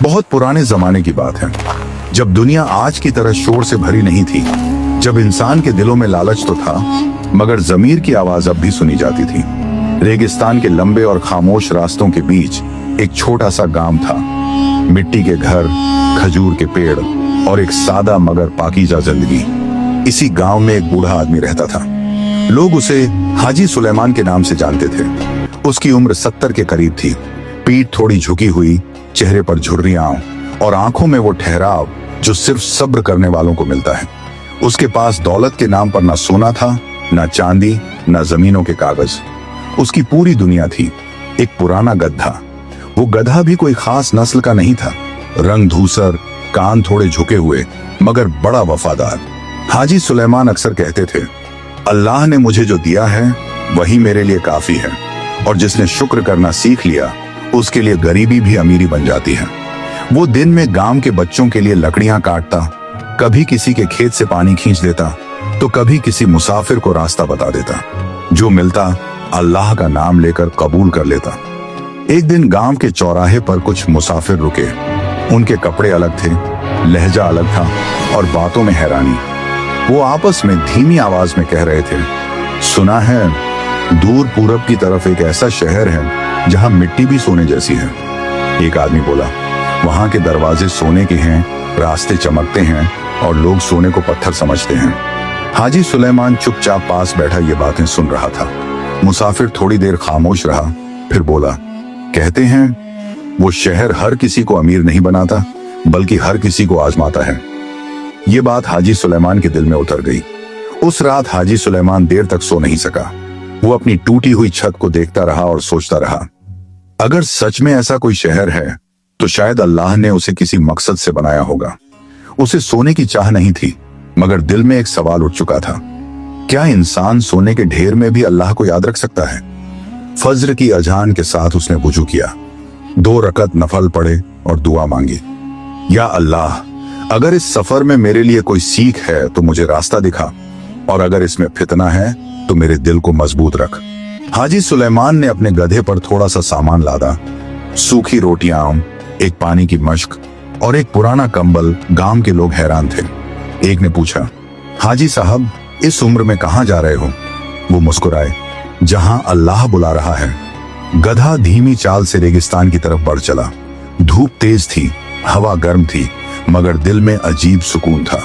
बहुत पुराने जमाने की बात है, जब दुनिया आज की तरह शोर से भरी नहीं थी, जब इंसान के दिलों में लालच तो था, मगर ज़मीर की आवाज अब भी सुनी जाती थी। रेगिस्तान के लंबे और खामोश रास्तों के बीच एक छोटा सा गांव था। मिट्टी के घर, खजूर के पेड़ और एक सादा मगर पाकीज़ा जिंदगी। इसी गांव में एक बूढ़ा आदमी रहता था। लोग उसे हाजी सुलेमान के नाम से जानते थे। उसकी उम्र 70 के करीब थी। पीठ थोड़ी झुकी हुई, चेहरे पर झुर्रियां और आंखों में वो ठहराव जो सिर्फ सब्र करने वालों को मिलता है। उसके पास दौलत के नाम पर ना सोना था, ना चांदी, ना जमीनों के कागज। उसकी पूरी दुनिया थी एक पुराना गधा। वो गधा भी कोई खास नस्ल का नहीं था। रंग धूसर, कान थोड़े झुके हुए, मगर बड़ा वफादार। हाजी सुलेमान अक्सर कहते थे, अल्लाह ने मुझे जो दिया है वही मेरे लिए काफी है, और जिसने शुक्र करना सीख लिया उसके लिए गरीबी भी अमीरी बन जाती है। वो दिन में गांव के बच्चों के लिए लकड़ियां काटता, कभी किसी के खेत से पानी खींच देता, तो कभी किसी मुसाफिर को रास्ता बता देता। जो मिलता अल्लाह का नाम लेकर कबूल कर लेता। एक दिन गांव के चौराहे पर कुछ मुसाफिर रुके। उनके कपड़े अलग थे, लहजा अलग था और बातों में हैरानी। वो आपस में धीमी आवाज में कह रहे थे, सुना है दूर पूरब की तरफ एक ऐसा शहर है जहां मिट्टी भी सोने जैसी है। एक आदमी बोला, वहां के दरवाजे सोने के हैं, रास्ते चमकते हैं और लोग सोने को पत्थर समझते हैं। हाजी सुलेमान चुपचाप पास बैठा ये बातें सुन रहा था। मुसाफिर थोड़ी देर खामोश रहा, फिर बोला, कहते हैं वो शहर हर किसी को अमीर नहीं बनाता, बल्कि हर किसी को आजमाता है। ये बात हाजी सुलेमान के दिल में उतर गई। उस रात हाजी सुलेमान देर तक सो नहीं सका। वो अपनी टूटी हुई छत को देखता रहा और सोचता रहा, अगर सच में ऐसा कोई शहर है तो शायद अल्लाह ने उसे किसी मकसद से बनाया होगा। उसे सोने की चाह नहीं थी, मगर दिल में एक सवाल उठ चुका था, क्या इंसान सोने के ढेर में भी अल्लाह को याद रख सकता है? फज्र की अजान के साथ उसने वुजू किया, 2 रकत नफल पढ़े और दुआ मांगी, या अल्लाह, अगर इस सफर में मेरे लिए कोई सीख है तो मुझे रास्ता दिखा, और अगर इसमें फितना है तो मेरे दिल को मजबूत रख। हाजी सुलेमान ने अपने गधे पर थोड़ा सा सामान लादा, सूखी रोटियां, एक पानी की मश्क और एक पुराना कंबल। गांव के लोग हैरान थे। एक ने पूछा, हाजी साहब, इस उम्र में कहां जा रहे हो? वो मुस्कुराए, जहां अल्लाह बुला रहा है। गधा धीमी चाल से रेगिस्तान की तरफ बढ़ चला। धूप तेज थी, हवा गर्म थी, मगर दिल में अजीब सुकून था।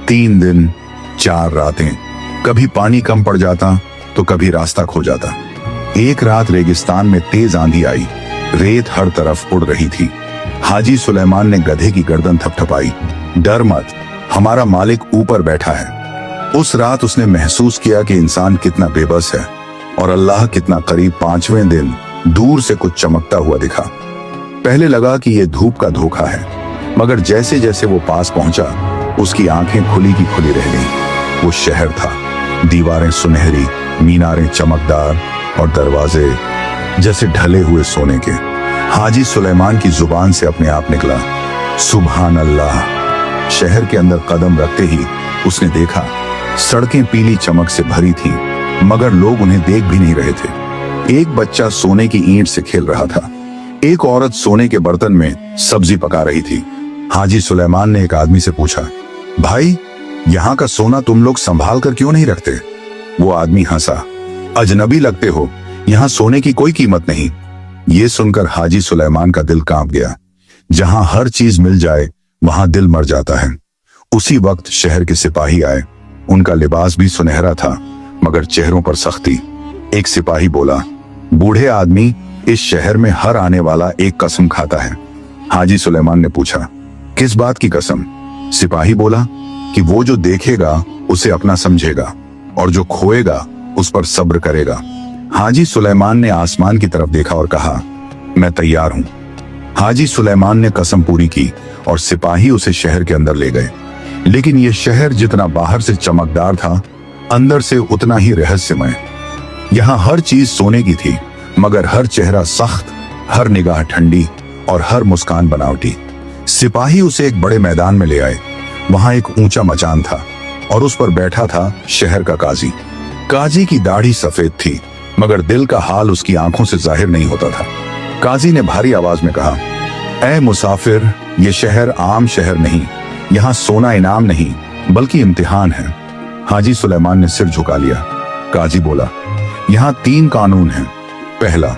3 दिन 4 रातें, कभी पानी कम पड़ जाता तो कभी रास्ता खो जाता। एक रात रेगिस्तान में तेज आंधी आई, रेत हर तरफ उड़ रही थी। हाजी सुलेमान ने गधे की गर्दन थपथपाई, डर मत, हमारा मालिक ऊपर बैठा है। उस रात उसने महसूस किया कि इंसान कितना बेबस है और अल्लाह कितना करीब। 5वें दिन दूर से कुछ चमकता हुआ दिखा। पहले लगा कि यह धूप का धोखा है, मगर जैसे जैसे वो पास पहुंचा, उसकी आंखें खुली की खुली रह गईं। वो शहर था, दीवारें सुनहरी, मीनारें चमकदार और दरवाजे जैसे ढले हुए सोने के। हाजी सुलेमान की जुबान से अपने आप निकला, सुभान अल्लाह। शहर के अंदर कदम रखते ही उसने देखा, सड़कें पीली चमक से भरी थीं, मगर लोग उन्हें देख भी नहीं रहे थे। एक बच्चा सोने की ईंट से खेल रहा था। एक औरत सोने के बर्तन में सब्जी पका रही थी। हाजी सुलेमान ने एक आदमी से पूछा, भाई, यहाँ का सोना तुम लोग संभाल कर क्यों नहीं रखते? वो आदमी हंसा, अजनबी लगते हो, यहाँ सोने की कोई कीमत नहीं। ये सुनकर हाजी सुलेमान का दिल कांप गया। जहां हर चीज मिल जाए वहां दिल मर जाता है। उसी वक्त शहर के सिपाही आए। उनका लिबास भी सुनहरा था, मगर चेहरों पर सख्ती। एक सिपाही बोला, बूढ़े आदमी, इस शहर में हर आने वाला एक कसम खाता है। हाजी सुलेमान ने पूछा, किस बात की कसम? सिपाही बोला कि वो जो देखेगा उसे अपना समझेगा, और जो खोएगा उस पर सब्र करेगा। हाजी सुलेमान ने आसमान की तरफ देखा और कहा, मैं तैयार हूं। हाजी सुलेमान ने कसम पूरी की और सिपाही उसे शहर के अंदर ले गए। लेकिन यह शहर जितना बाहर से चमकदार था, अंदर से उतना ही रहस्यमय। यहाँ हर चीज सोने की थी, मगर हर चेहरा सख्त, हर निगाह ठंडी और हर मुस्कान बनावटी। सिपाही उसे एक बड़े मैदान में ले आए। वहां एक ऊंचा मचान था और उस पर बैठा था शहर का काजी। काजी की दाढ़ी सफेद थी, मगर दिल का हाल उसकी आंखों से जाहिर नहीं होता था। काजी ने भारी आवाज में कहा, ऐ मुसाफिर, ये शहर आम शहर नहीं, यहाँ सोना इनाम नहीं बल्कि इम्तिहान है। हाजी सुलेमान ने सिर झुका लिया। काजी बोला, यहाँ 3 कानून हैं। पहला,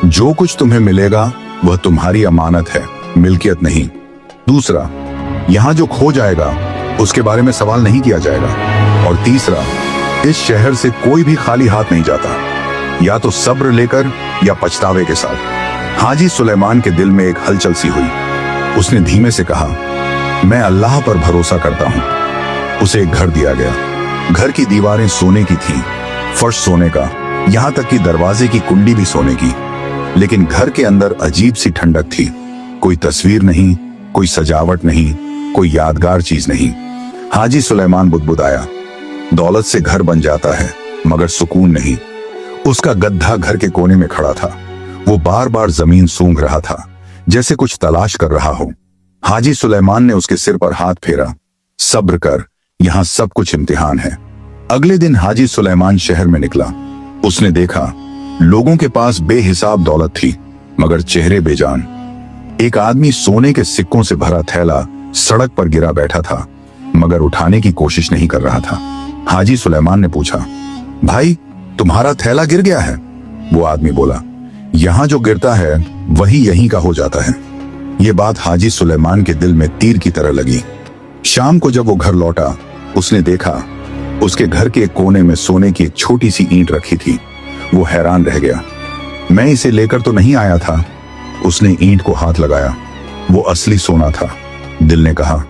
जो कुछ तुम्हें मिलेगा वह तुम्हारी अमानत है, मिल्कियत नहीं। दूसरा, यहाँ जो खो जाएगा उसके बारे में सवाल नहीं किया जाएगा। और तीसरा, इस शहर से कोई भी खाली हाथ नहीं जाता, या तो सब्र लेकर या पछतावे के साथ। हाजी सुलेमान के दिल में एक हलचल सी हुई। उसने धीमे से कहा, मैं अल्लाह पर भरोसा करता हूं। उसे एक घर दिया गया। घर की दीवारें सोने की थीं, फर्श सोने का, यहां तक कि दरवाजे की कुंडी भी सोने की। लेकिन घर के अंदर अजीब सी ठंडक थी। कोई तस्वीर नहीं, कोई सजावट नहीं, कोई यादगार चीज नहीं। हाजी सुलेमान बुदबुदाया, दौलत से घर बन जाता है मगर सुकून नहीं। उसका गड्ढा घर के कोने में खड़ा था। वो बार बार जमीन सूंघ रहा था, जैसे कुछ तलाश कर रहा हो। हाजी सुलेमान ने उसके सिर पर हाथ फेरा। सब्र कर, यहाँ सब कुछ इम्तिहान है। अगले दिन हाजी सुलेमान शहर में निकला। उसने देखा लोगों के पास बेहिसाब दौलत थी मगर चेहरे बेजान। एक आदमी सोने के सिक्कों से भरा थैला सड़क पर गिरा बैठा था मगर उठाने की कोशिश नहीं कर रहा था। हाजी सुलेमान ने पूछा, भाई तुम्हारा थैला गिर गया है? वो आदमी बोला, यहाँ जो गिरता है वही यहीं का हो जाता है। ये बात हाजी सुलेमान के दिल में तीर की तरह लगी। शाम को जब वो घर लौटा, उसने देखा उसके घर के एक कोने में सोने की एक छोटी सी ईंट रखी थी। वो हैरान रह गया। मैं इसे लेकर तो नहीं आया था। उसने ईंट को हाथ लगाया। वो असली सोना था। दिल ने कहा,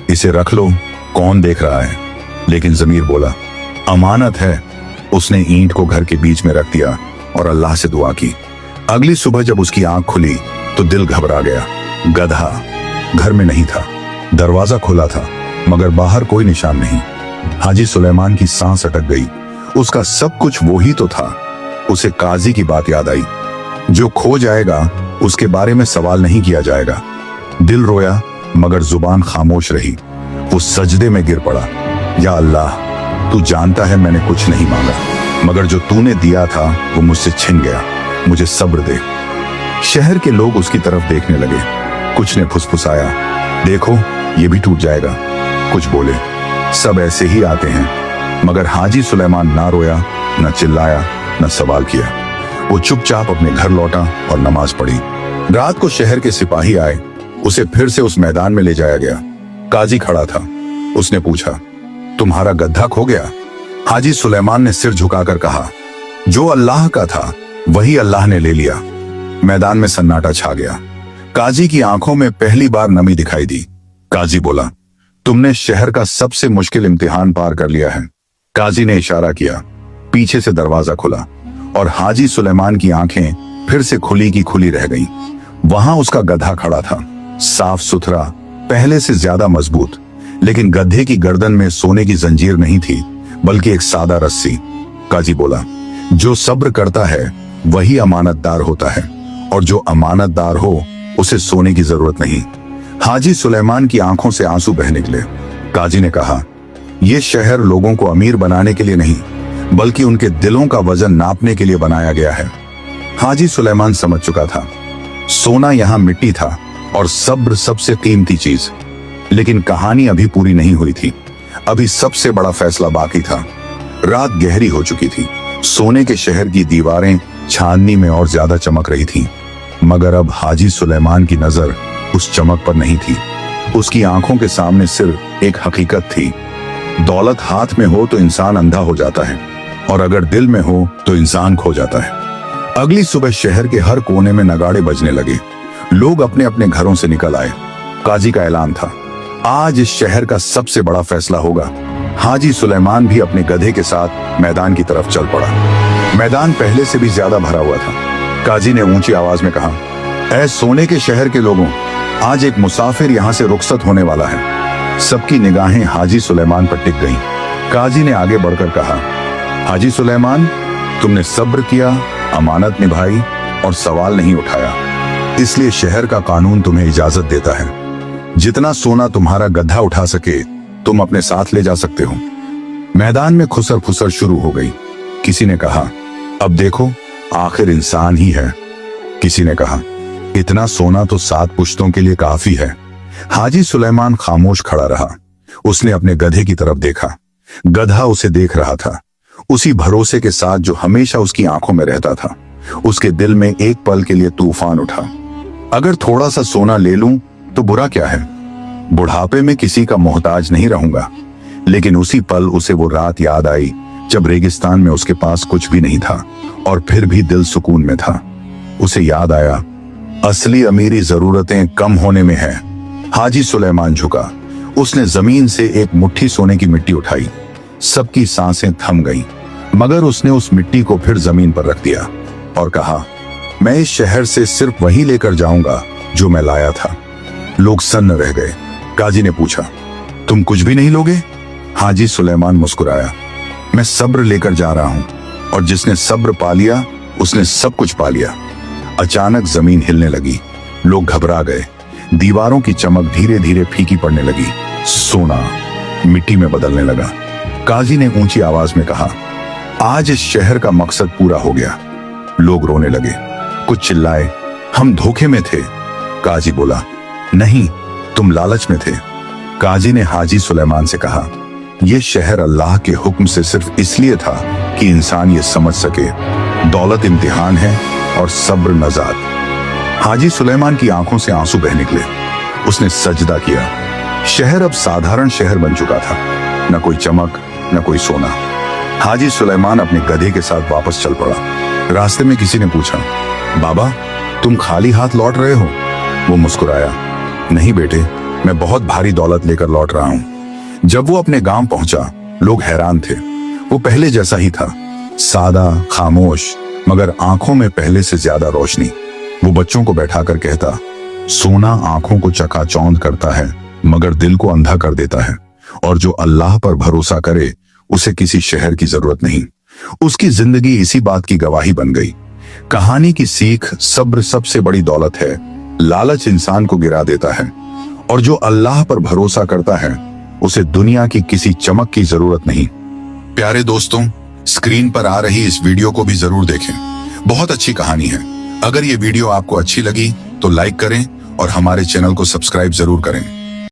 इसे रख लो, कौन देख रहा है? लेकिन ज़मीर बोला, अमानत है। उसने ईंट को घर के बीच में रख दिया और अल्लाह से दुआ की। अगली सुबह जब उसकी आंख खुली तो दिल घबरा गया। गधा घर में नहीं था। दरवाजा खुला था मगर बाहर कोई निशान नहीं। हाजी सुलेमान की सांस अटक गई। उसका सब कुछ वो ही तो था। उसे काजी की बात याद आई, जो खो जाएगा उसके बारे में सवाल नहीं किया जाएगा। दिल रोया मगर जुबान खामोश रही। वो सजदे में गिर पड़ा। या अल्लाह, तू जानता है मैंने कुछ नहीं मांगा, मगर जो तूने दिया था वो मुझसे छिन गया। मुझे सब्र दे। शहर के लोग उसकी तरफ देखने लगे। कुछ ने फुसफुसाया, देखो ये भी टूट जाएगा। कुछ बोले, सब ऐसे ही आते हैं। मगर हाजी सुलेमान ना रोया, न चिल्लाया, न सवाल किया। वो चुपचाप अपने घर लौटा और नमाज पढ़ी। रात को शहर के सिपाही आए। उसे फिर से उस मैदान में ले जाया गया। काजी खड़ा था। उसने पूछा, तुम्हारा गड्ढा खो गया? हाजी सुलेमान ने सिर झुकाकर कहा, जो अल्लाह का था वही अल्लाह ने ले लिया। मैदान में सन्नाटा छा गया। काजी की आंखों में पहली बार नमी दिखाई दी। काजी बोला, तुमने शहर का सबसे मुश्किल इम्तिहान पार कर लिया है। काजी ने इशारा किया। पीछे से दरवाजा खुला और हाजी सुलेमान की आंखें फिर से खुली की खुली रह गईं। वहां उसका गधा खड़ा था, साफ सुथरा, पहले से ज्यादा मजबूत। लेकिन गधे की गर्दन में सोने की जंजीर नहीं थी बल्कि एक सादा रस्सी। काजी बोला, जो सब्र करता है वही अमानतदार होता है, और जो अमानतदार हो उसे सोने की जरूरत नहीं। हाजी सुलेमान की आंखों से आंसू बह निकले। काजी ने कहा, यह शहर लोगों को अमीर बनाने के लिए नहीं बल्कि उनके दिलों का वजन नापने के लिए बनाया गया है। हाजी सुलेमान समझ चुका था, सोना यहाँ मिट्टी था और सब्र सबसे कीमती चीज। लेकिन कहानी अभी पूरी नहीं हुई थी। अभी सबसे बड़ा फैसला बाकी था। रात गहरी हो चुकी थी। सोने के शहर की दीवारें चांदनी में और ज्यादा चमक रही थीं। मगर अब हाजी सुलेमान की नजर उस चमक पर नहीं थी। उसकी आंखों के सामने सिर्फ एक हकीकत थी। दौलत हाथ में हो तो इंसान अंधा हो जाता है, और अगर दिल में हो तो इंसान खो जाता है। अगली सुबह शहर के हर कोने में नगाड़े बजने लगे। लोग अपने अपने घरों से निकल आए। काजी का ऐलान था, आज इस शहर का सबसे बड़ा फैसला होगा। हाजी सुलेमान भी अपने गधे के साथ मैदान की तरफ चल पड़ा। मैदान पहले से भी ज्यादा भरा हुआ था। काजी ने ऊंची आवाज में कहा, ऐ सोने के शहर के लोगों, आज एक मुसाफिर यहाँ से रुखसत होने वाला है। सबकी निगाहें हाजी सुलेमान पर टिक गईं। काजी ने आगे बढ़कर कहा, हाजी सुलेमान, तुमने सब्र किया, अमानत निभाई और सवाल नहीं उठाया, इसलिए शहर का कानून तुम्हें इजाजत देता है। जितना सोना तुम्हारा गधा उठा सके तुम अपने साथ ले जा सकते हो। मैदान में खुसर फुसर शुरू हो गई। किसी ने कहा, अब देखो आखिर इंसान ही है। किसी ने कहा, इतना सोना तो 7 पुश्तों के लिए काफी है। हाजी सुलेमान खामोश खड़ा रहा। उसने अपने गधे की तरफ देखा। गधा उसे देख रहा था, उसी भरोसे के साथ जो हमेशा उसकी आंखों में रहता था। उसके दिल में एक पल के लिए तूफान उठा। अगर थोड़ा सा सोना ले लूं तो बुरा क्या है? बुढ़ापे में किसी का मोहताज नहीं रहूंगा। लेकिन उसी पल उसे वो रात याद आई जब रेगिस्तान में उसके पास कुछ भी नहीं था और फिर भी दिल सुकून में था। उसे याद आया, असली अमीरी जरूरतें कम होने में है। हाजी सुलेमान झुका। उसने जमीन से एक मुट्ठी सोने की मिट्टी उठाई। सबकी सांसें थम गईं, मगर उसने उस मिट्टी को फिर जमीन पर रख दिया और कहा, मैं इस शहर से सिर्फ वही लेकर जाऊंगा जो मैं लाया था। लोग सन्न रह गए। काजी ने पूछा, तुम कुछ भी नहीं लोगे? हाजी सुलेमान मुस्कुराया, मैं सब्र लेकर जा रहा हूं, और जिसने सब्र पा लिया उसने सब कुछ पा लिया। अचानक जमीन हिलने लगी। लोग घबरा गए। दीवारों की चमक धीरे धीरे फीकी पड़ने लगी। सोना मिट्टी में बदलने लगा। काजी ने ऊंची आवाज में कहा, आज इस शहर का मकसद पूरा हो गया। लोग रोने लगे। कुछ चिल्लाए, हम धोखे में थे। काजी बोला, नहीं, तुम लालच में थे। काजी ने हाजी सुलेमान से कहा, यह शहर अल्लाह के हुक्म से सिर्फ इसलिए था कि इंसान ये समझ सके, दौलत इम्तिहान है और सब्र नजात। हाजी सुलेमान की आंखों से आंसू बह निकले। उसने सजदा किया। शहर अब साधारण शहर बन चुका था, न कोई चमक, न कोई सोना। हाजी सुलेमान अपने गधे के साथ वापस चल पड़ा। रास्ते में किसी ने पूछा, बाबा, तुम खाली हाथ लौट रहे हो? वो मुस्कुराया, नहीं बेटे, मैं बहुत भारी दौलत लेकर लौट रहा हूं। जब वो अपने गांव पहुंचा, लोग हैरान थे। वो पहले जैसा ही था, सादा, खामोश, मगर आंखों में पहले से ज्यादा रोशनी। वो बच्चों को बैठाकर कहता, सोना आंखों को चकाचौंध करता है मगर दिल को अंधा कर देता है, और जो अल्लाह पर भरोसा करे उसे किसी शहर की जरूरत नहीं। उसकी जिंदगी इसी बात की गवाही बन गई। कहानी की सीख, सब्र सबसे बड़ी दौलत है। लालच इंसान को गिरा देता है, और जो अल्लाह पर भरोसा करता है उसे दुनिया की किसी चमक की जरूरत नहीं। प्यारे दोस्तों, स्क्रीन पर आ रही इस वीडियो को भी जरूर देखें। बहुत अच्छी कहानी है। अगर ये वीडियो आपको अच्छी लगी तो लाइक करें और हमारे चैनल को सब्सक्राइब जरूर करें।